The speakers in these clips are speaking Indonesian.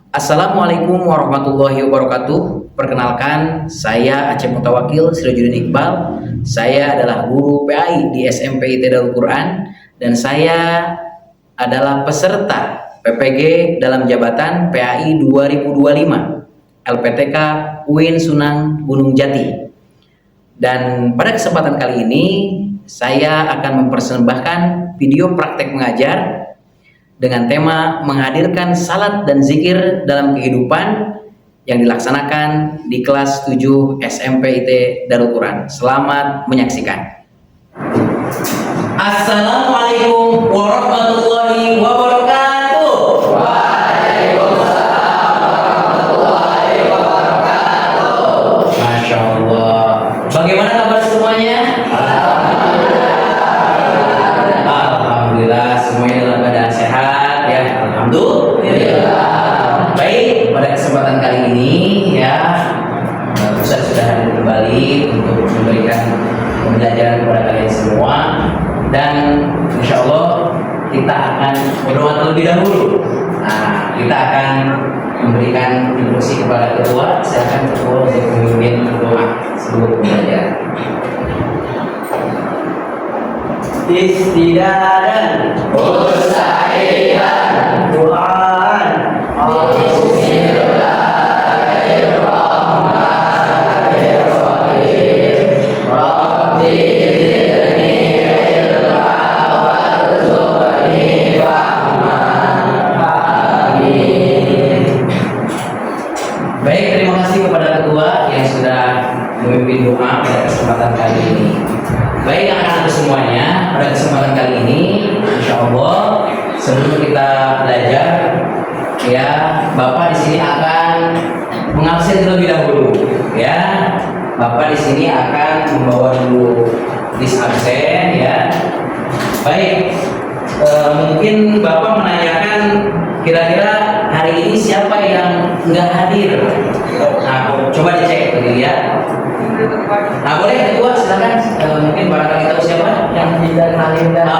Assalamualaikum warahmatullahi wabarakatuh. Perkenalkan, saya Aceh Mutawakil Sirajuddin Iqbal. Saya adalah guru PAI di SMP IT Darul Quran dan saya adalah peserta PPG dalam jabatan PAI 2025 LPTK UIN Sunang Gunung Jati. Dan pada kesempatan kali ini saya akan mempersembahkan video praktek mengajar dengan tema menghadirkan salat dan zikir dalam kehidupan yang dilaksanakan di kelas 7 SMP IT Darul Quran. Selamat menyaksikan. Assalamualaikum warahmatullahi wabarakatuh. Waalaikumsalam warahmatullahi wabarakatuh. Masya Allah. Bagaimana kabar semuanya? Alhamdulillah, semuanya dalam keadaan sehat ya. Alhamdulillah. Baik, pada kesempatan kali ini ya, Ustaz sudah hadir kembali untuk memberikan pembelajaran kepada kalian semua, dan insya Allah kita akan berdoa terlebih dahulu. Nah, kita akan memberikan instruksi kepada ketua. Silakan ketua untuk memimpin doa sebelum pembelajaran. Istidadan Usta'idan Du'aan Bismillahirrahmanirrahim Rabbi zidni ilma warzuqni fahman. Amin. Baik, terima kasih kepada ketua yang sudah memimpin doa pada kesempatan kali ini. Baik anak-anak semuanya, pada kesempatan kali ini, insya Allah sebelum kita belajar, ya Bapak di sini akan mengabsen terlebih dahulu, ya. Bapak di sini akan membawa dulu list absen, ya. Baik, mungkin Bapak menanyakan kira-kira hari ini siapa yang nggak hadir. Nah, coba dicek dulu ya. Nah, boleh ketua silakan, mungkin barangkali tahu siapa yang Hafizan Halim dan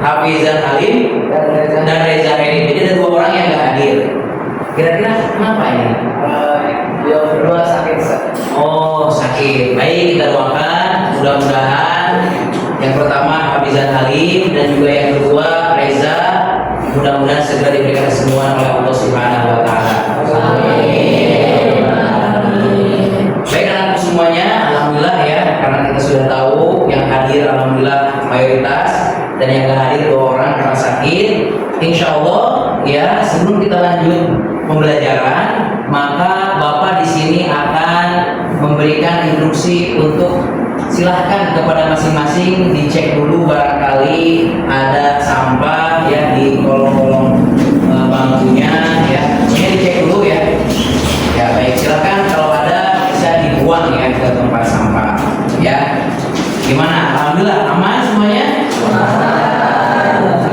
Hafizan Halim dan Reza Heri. Jadi ada dua orang yang nggak hadir. Kira-kira kenapa ini? Beliau berdua sakit. Oh, sakit. Baik, kita doakan mudah-mudahan yang pertama Hafizan Halim dan juga yang kedua Reza, mudah-mudahan segera diberikan kesembuhan oleh Allah Subhanahu wa taala. Amin. Baik anak semuanya, alhamdulillah ya, karena kita sudah tahu yang hadir alhamdulillah mayoritas, dan yang nggak hadir dua orang karena sakit. Insya Allah ya, sebelum kita lanjut pembelajaran, maka Bapak di sini akan memberikan instruksi untuk silahkan kepada masing-masing dicek dulu barangkali ada sampah ya di kolong-kolong bangkunya ya. Ini dicek dulu ya. Ya baik, silakan kalau ada bisa dibuang ya ke tempat sampah ya. Gimana? Alhamdulillah aman semuanya?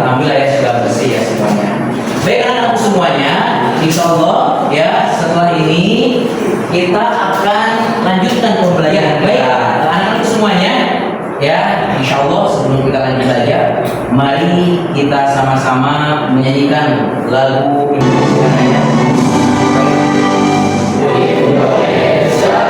Alhamdulillah ya, sudah bersih ya semuanya. Baik anak-anak semuanya, insya Allah ya setelah ini kita akan lanjutkan pembelajaran. Baik anak-anak semuanya ya, insya Allah sebelum kita lanjut belajar, mari kita sama-sama menyanyikan lagu Indonesia. Indonesia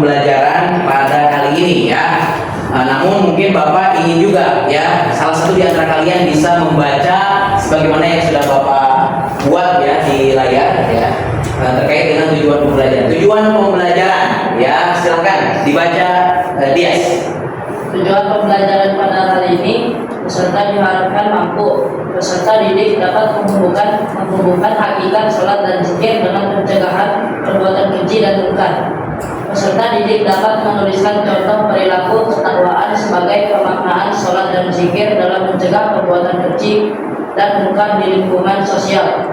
pembelajaran pada kali ini ya. Namun mungkin Bapak ingin juga ya salah satu di antara kalian bisa membaca sebagaimana yang sudah Bapak buat ya di layar ya, terkait dengan tujuan pembelajaran. Tujuan pembelajaran ya, silakan dibaca Dias. Tujuan pembelajaran pada hari ini, peserta diharapkan mampu peserta didik dapat menghubungkan hakikat sholat dan zikir dengan pencegahan perbuatan keji dan munkar. Peserta didik dapat menuliskan contoh perilaku ketakwaan sebagai pemaknaan sholat dan zikir dalam mencegah perbuatan keji dan munkar di lingkungan sosial.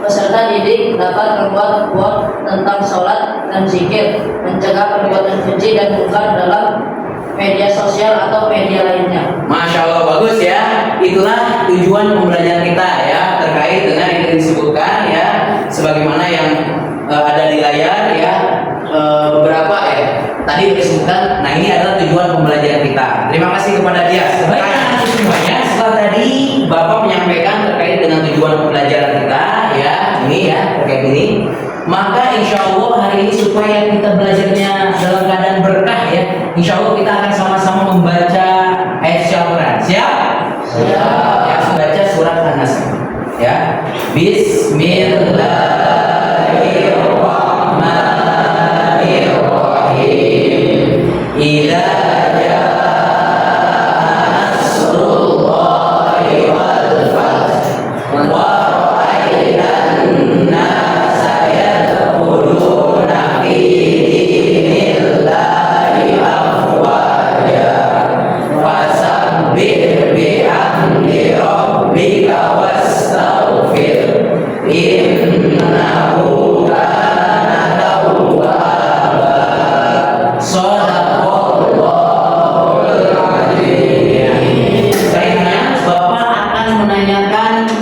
Peserta didik dapat membuat quote tentang sholat dan zikir, mencegah perbuatan keji dan munkar dalam media sosial atau media lainnya. Masya Allah, bagus ya. Itulah tujuan pembelajaran kita ya, terkait dengan yang disebutkan ya, sebagaimana yang ada di layar ya, beberapa ya tadi disebutkan. Nah, ini adalah tujuan pembelajaran kita. Terima kasih kepada dia. Baik semuanya, setelah tadi Bapak menyampaikan terkait dengan tujuan pembelajaran kita ya, ini ya terkait ini, maka insya Allah hari ini supaya kita belajarnya dalam keadaan berkah ya, insya Allah kita akan sama-sama membaca ayat Al-Quran. Siap? Siap. Ya, baca surat An-Nas ya. Bismillahirrahmanirrahim. Idza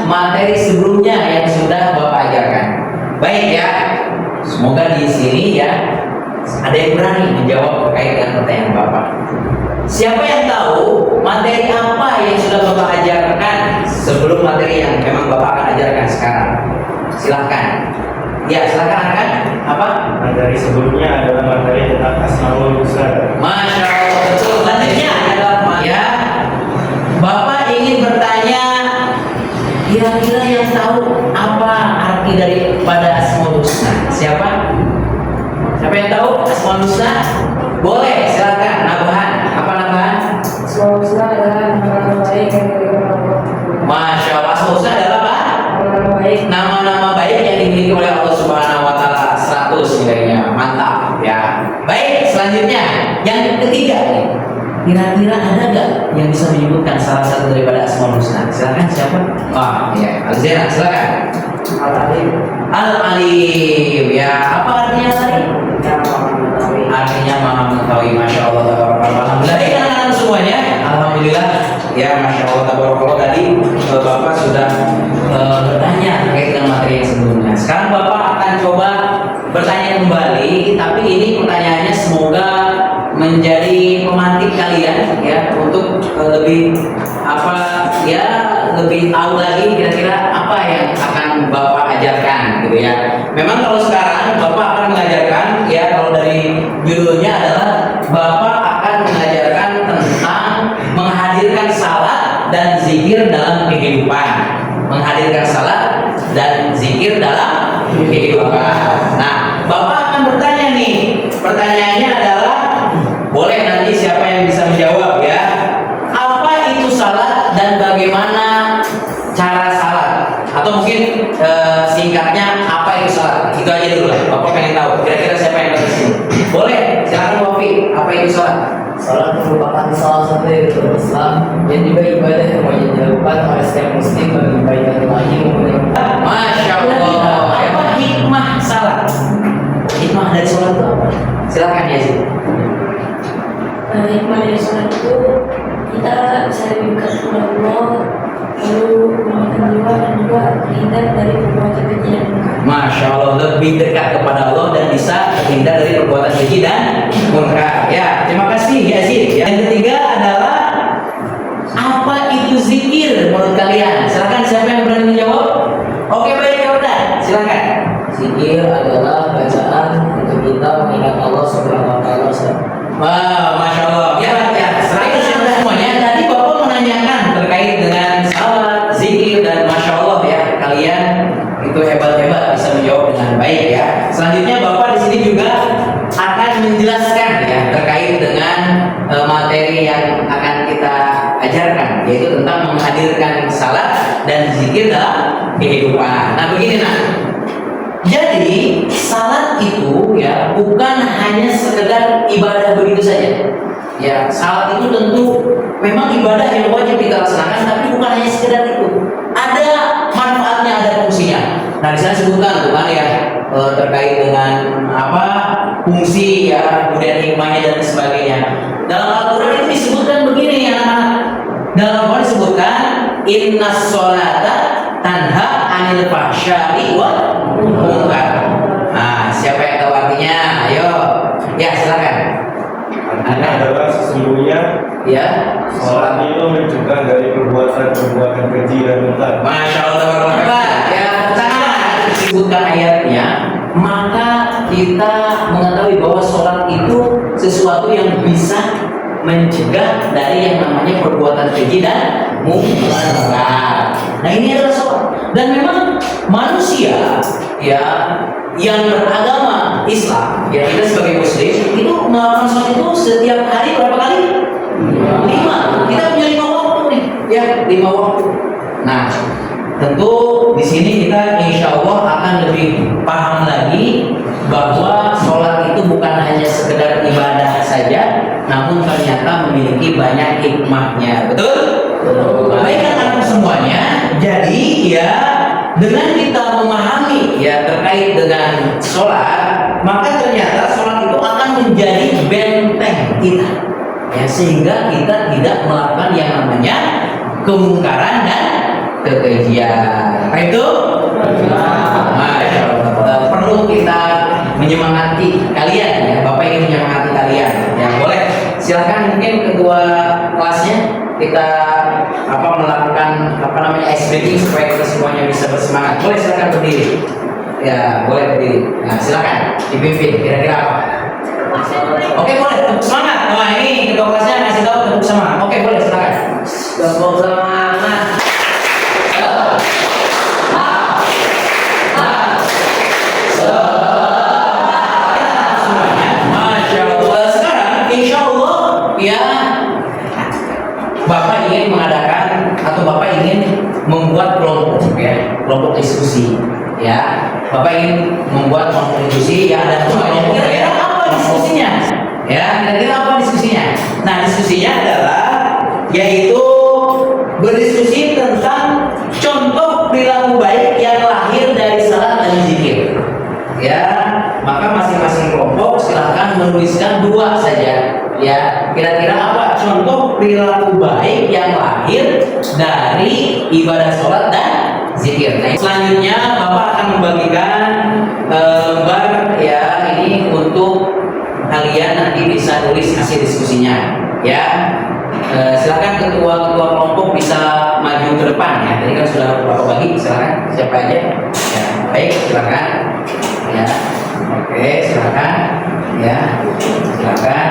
materi sebelumnya yang sudah Bapak ajarkan. Baik ya, semoga di sini ya ada yang berani menjawab terkait dengan pertanyaan Bapak. Siapa yang tahu materi apa yang sudah Bapak ajarkan sebelum materi yang memang Bapak akan ajarkan sekarang? Silahkan. Ya, silahkan akan apa? Materi sebelumnya adalah materi tentang Asmaul Husna. Masya Allah, betul. Selanjutnya adalah ya, Bapak ingin bertanya, kira-kira yang tahu apa arti daripada Asmaul Husna? Siapa? Siapa yang tahu Asmaul Husna? Boleh, silakan. Nabahan. Apa nabahan? Asmaul Husna adalah nama-nama baik yang diberikan Allah. Masya Allah, Asmaul Husna adalah apa? Nama-nama baik. Nama-nama baik yang dimiliki oleh Allah Subhanahu wa taala 100 nilainya. Mantap ya. Baik, selanjutnya yang ketiga nih. Kira-kira ada nggak yang bisa menyebutkan salah satu daripada Asmaul Husna? Silakan, siapa? Oh, iya, Al-Zira, silakan. Al-Alim. Al-Alim. Ya, apa artinya tadi? Artinya maha mengetahui. Masya Allah, tabarakallah. Alhamdulillah. Baik, anak-anak semuanya, alhamdulillah. Ya, Masya Allah, tabarakallah. Tadi Bapak sudah bertanya terkait dengan materi yang sebelumnya. Sekarang Bapak akan coba bertanya kembali, tapi ini pertanyaannya semoga menjadi pemantik kalian ya untuk lebih apa ya, lebih tahu lagi kira-kira apa yang akan Bapak ajarkan gitu ya. Memang kalau sekarang Bapak akan mengajarkan ya, kalau dari judulnya adalah Bapak akan mengajarkan tentang menghadirkan salat dan zikir dalam kehidupan. Menghadirkan salat dan zikir dalam kehidupan. Nah, Bapak akan bertanya nih. Pertanyaannya adalah, boleh nanti siapa yang bisa menjawab ya. Apa itu salat dan bagaimana cara salat? Atau mungkin singkatnya apa itu salat? Itu aja dulu lah. Bapak pengen tahu. Kira-kira siapa yang bisa sini? Boleh. Silakan Wafi. Apa itu salat? Salat merupakan salah satu dari rukun Islam yang juga ibadah yang wajib dilakukan oleh setiap muslim bagi kebaikan ilahi maupun Masya Allah. Apa hikmah salat? Hikmah dari salat itu apa? Silakan ya sih. Hikmah dari sholat itu kita bisa lebih dekat kepada Allah, lalu menenangkan jiwa dan juga terhindar dari perbuatan keji dan munkar. Masya Allah, lebih dekat kepada Allah dan bisa terhindar dari perbuatan keji dan munkar. Ya, terima kasih Yazid. Yang ketiga adalah, apa itu zikir menurut kalian? Silakan, siapa yang berani menjawab? Oke, baik, ya udah. Silakan. Zikir adalah bacaan untuk kita mengingat Allah Subhanahu terkait dengan materi yang akan kita ajarkan, yaitu tentang menghadirkan salat dan zikir dalam kehidupan. Nah begini nak, jadi salat itu ya bukan hanya sekedar ibadah begitu saja. Ya, salat itu tentu memang ibadah yang wajib kita laksanakan, tapi bukan hanya sekedar itu. Ada manfaatnya, ada fungsinya. Nah, di sana sebutkan tuh kan ya terkait dengan apa fungsi ya, kemudian hikmahnya dan sebagainya. Dalam Al-Quran itu disebutkan begini ya anak-anak. Dalam Al-Quran disebutkan innas sholata tanha anil fahsya'i wal munkar. Nah, siapa yang tahu artinya? Ayo, ya silakan. Artinya adalah sesungguhnya Ya, sholat itu mencegah dari perbuatan keji dan munkar. Masya Allah, ya sangat disebutkan ayatnya, maka kita mengetahui bahwa sholat itu sesuatu yang bisa mencegah dari yang namanya perbuatan keji dan munkar. Nah ini adalah sholat, dan memang manusia ya yang beragama Islam, ya kita sebagai Muslim itu melakukan sholat itu setiap hari berapa kali? 5. Kita punya 5 waktu nih, ya 5 waktu. Nah, tentu di sini kita insya Allah akan lebih paham lagi bahwa sholat itu bukan hanya sekedar ibadah saja, namun ternyata memiliki banyak hikmahnya. Betul? Baik anak semuanya. Jadi ya dengan kita memahami ya terkait dengan sholat, maka ternyata sholat itu akan menjadi benteng kita. Ya, sehingga kita tidak melakukan yang namanya kemungkaran dan kekejian. Nah itu perlu kita menyemangati kalian ya. Bapak ingin menyemangati kalian ya, boleh silakan mungkin kedua kelasnya kita melakukan ice breaking supaya kita semuanya bisa bersemangat. Boleh silakan berdiri ya, boleh berdiri. Nah silakan dipimpin kira-kira apa. Oke boleh, tepuk semangat. Nah ini kedua kelasnya ngasih tahu tepuk semangat. Oke boleh silakan. Tepuk semangat. Semuanya, masya Allah. Sekarang insya Allah ya, Bapak ingin mengadakan atau Bapak ingin membuat kelompok ya, kelompok diskusi ya. Bapak ingin membuat kelompok diskusi ya, ada kelompok kira-kira apa diskusinya? Ya, kira-kira apa diskusinya? Nah, diskusinya adalah yaitu berdiskusi tentang contoh perilaku baik yang lahir dari salat dan zikir. Ya, maka masing-masing kelompok silahkan menuliskan 2 saja. Ya, kira-kira apa contoh perilaku baik yang lahir dari ibadah sholat dan zikir. Nah, selanjutnya Bapak akan membagikan lembar ya ini untuk kalian nanti bisa tulis hasil diskusinya. Ya, silakan ketua-ketua kelompok bisa maju ke depan ya. Tadi kan sudah Bapak bagi, silakan siapa aja. Ya, baik silakan. Ya, oke silakan. Ya, silakan.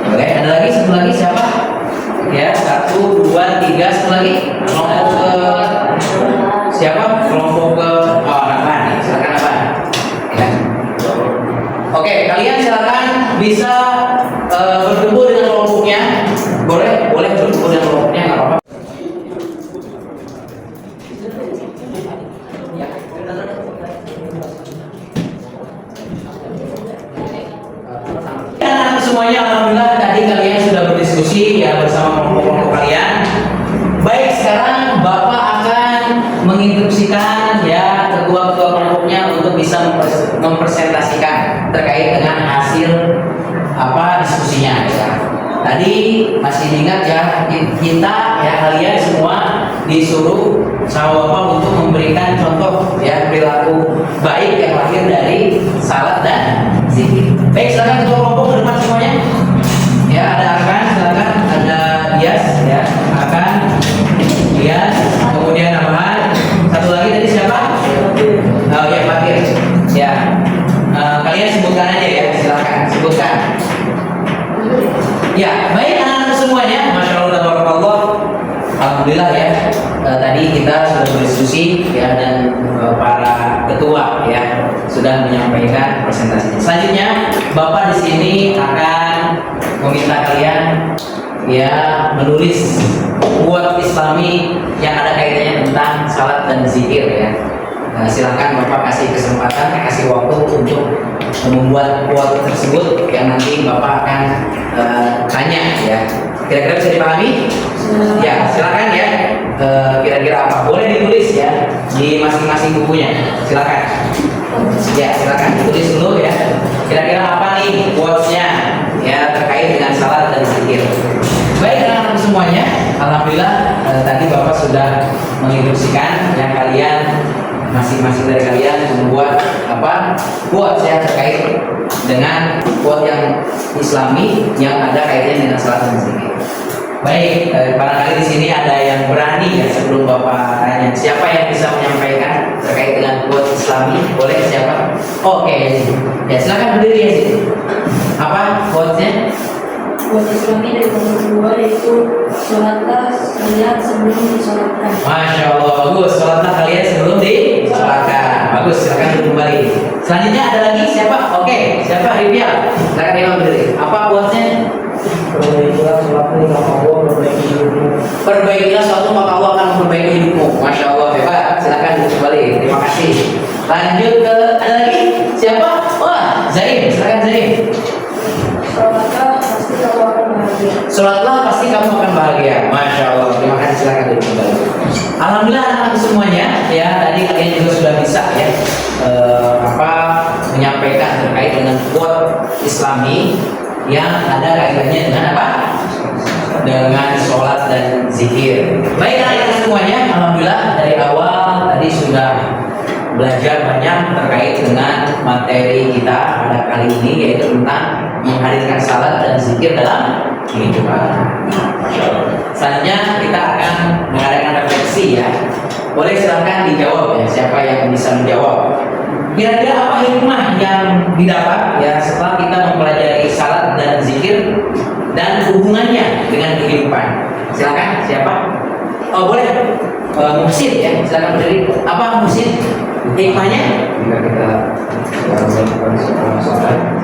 Boleh, ada lagi satu lagi siapa? Ya, 1, 2, 3 satu lagi. Kelompok ke siapa? Kelompok ke apa nih? Silakan apa? Ya. Oke, kalian silakan bisa berkumpul dengan kelompoknya. Boleh berkumpul dengan kelompoknya, nggak apa-apa. Semuanya alhamdulillah tadi kalian sudah berdiskusi ya bersama kelompok-kelompok kalian. Baik, sekarang Bapak akan menginstruksikan ya ketua-ketua kelompoknya untuk bisa mempresentasikan terkait dengan hasil diskusinya ya. Tadi masih ingat ya, kita ya kalian semua disuruh sama Bapak untuk memberikan contoh ya perilaku baik yang lahir dari salat dan zikir. Baik, silakan ketua kelompok ke depan semuanya. Ya, ada Arkan, silakan. Ada Dias, ya. Arkan, Dias, kemudian Aman. Satu lagi tadi siapa? Oh ya, Fakir. Ya. Kalian sebutkan aja ya, silakan. Sebutkan. Ya, baik anak-anak semuanya. Masya Allah, tabarakallah. Alhamdulillah ya. Tadi kita sudah berdiskusi ya, dan para ketua ya sudah menyampaikan presentasinya. Selanjutnya Bapak di sini akan ya menulis buat Islami yang ada kaitannya tentang salat dan zikir ya. Silakan Bapak kasih kesempatan, kasih waktu untuk membuat quote tersebut yang nanti Bapak akan tanya ya. Kira-kira bisa dipahami? Ya, silakan ya. Kira-kira apa? Boleh ditulis ya di masing-masing bukunya. Silakan. Ya, silakan ditulis dulu ya. Kira-kira apa nih quotes-nya ya terkait dengan salat dan zikir. Baik anak-anak semuanya, alhamdulillah tadi Bapak sudah menginstruksikan yang kalian masing-masing dari kalian membuat apa quotes ya terkait dengan quote yang Islami yang ada kaitannya dengan salat dan zikir. Baik, barangkali di sini ada yang berani ya sebelum Bapak tanya siapa yang bisa menyampaikan terkait dengan quote Islami? Boleh siapa? Oke, ya silakan berdiri ya sih. Apa quote-nya? Buat Islami dari nomor 2 yaitu sholatlah kalian sebelum disolatkan. Masya Allah, bagus. Sholatlah kalian sebelum disolatkan. Bagus, silakan duduk kembali. Selanjutnya ada lagi siapa? Oke, siapa? Rivia. Silakan Rivia berdiri. Apa quote-nya? Perbaikilah sholatmu maka Allah memperbaiki hidupmu. Perbaikilah suatu maka Allah akan memperbaiki hidupmu. Masya Allah, hebat. Silakan duduk kembali. Terima kasih. Lanjut ke ada lagi siapa? Wah, Zain. Silakan Zain. Sholatlah pasti kamu akan bahagia. Sholatlah pasti kamu akan bahagia. Masya Allah. Terima kasih. Silakan duduk kembali. Alhamdulillah anak-anak semuanya ya tadi kalian juga sudah bisa ya menyampaikan terkait dengan quote Islami yang ada kaitannya dengan apa? Dengan sholat dan zikir. Baik anak-anak semuanya, alhamdulillah dari awal tadi sudah belajar banyak terkait dengan materi kita pada kali ini yaitu tentang menghadirkan salat dan zikir dalam kehidupan. Selanjutnya kita akan mengadakan refleksi ya. Boleh silakan dijawab ya siapa yang bisa menjawab. Kira-kira apa hikmah yang didapat ya setelah kita mempelajari salat dan zikir dan hubungannya dengan kehidupan? Silakan siapa? Oh boleh. Muhsin ya, silakan berdiri. Apa Muhsin? Hikmahnya?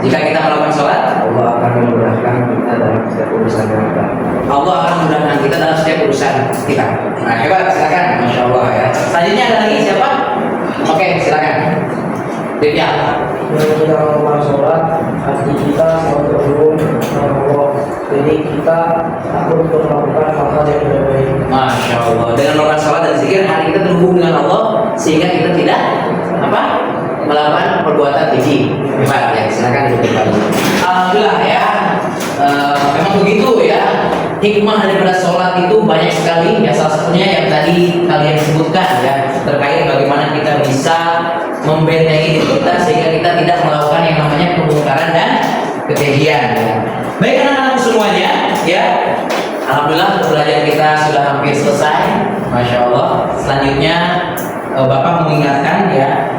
Jika kita melakukan sholat, Allah akan memudahkan kita dalam setiap urusan kita. Allah akan memudahkan kita dalam setiap urusan kita. Nah, hebat, silakan. Masya Allah ya. Selanjutnya ada lagi siapa? Oke, silakan. Devia. Dengan kita melakukan sholat, hati kita selalu terhubung dengan Allah. Jadi kita takut untuk melakukan hal-hal yang tidak baik. Masya Allah. Dengan melakukan sholat dan zikir, hati kita terhubung dengan Allah sehingga kita tidak apa? Melakukan perbuatan keji. Hebat ya. Silakan duduk kembali. Alhamdulillah ya. Memang begitu ya. Hikmah daripada sholat itu banyak sekali ya, salah satunya yang tadi kalian sebutkan ya terkait bagaimana kita bisa membentengi diri kita sehingga kita tidak melakukan yang namanya kemungkaran dan kekejian ya. Baik anak-anak semuanya ya, alhamdulillah pembelajaran kita sudah hampir selesai. Masya Allah. Selanjutnya Bapak mengingatkan ya,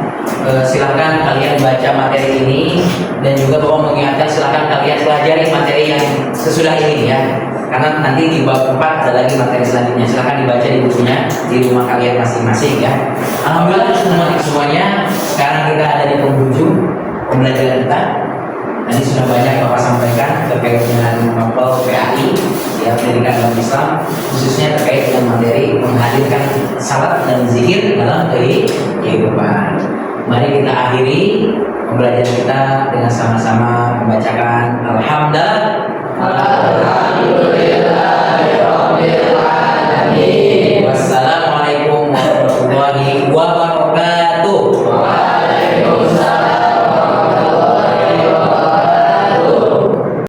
silakan kalian baca materi ini dan juga Bapak mengingatkan silakan kalian pelajari materi yang sesudah ini ya. Karena nanti di bab 4 ada lagi materi selanjutnya. Silakan dibaca di bukunya di rumah kalian masing-masing ya. Alhamdulillah teman-teman semuanya, sekarang kita ada di penghujung pembelajaran kita. Tadi sudah banyak Bapak sampaikan terkait dengan mapel PAI ya, pendidikan dalam Islam, khususnya terkait dengan materi menghadirkan salat dan zikir dalam kehidupan. Mari kita akhiri pembelajaran kita dengan sama-sama membacakan Alhamdulillah.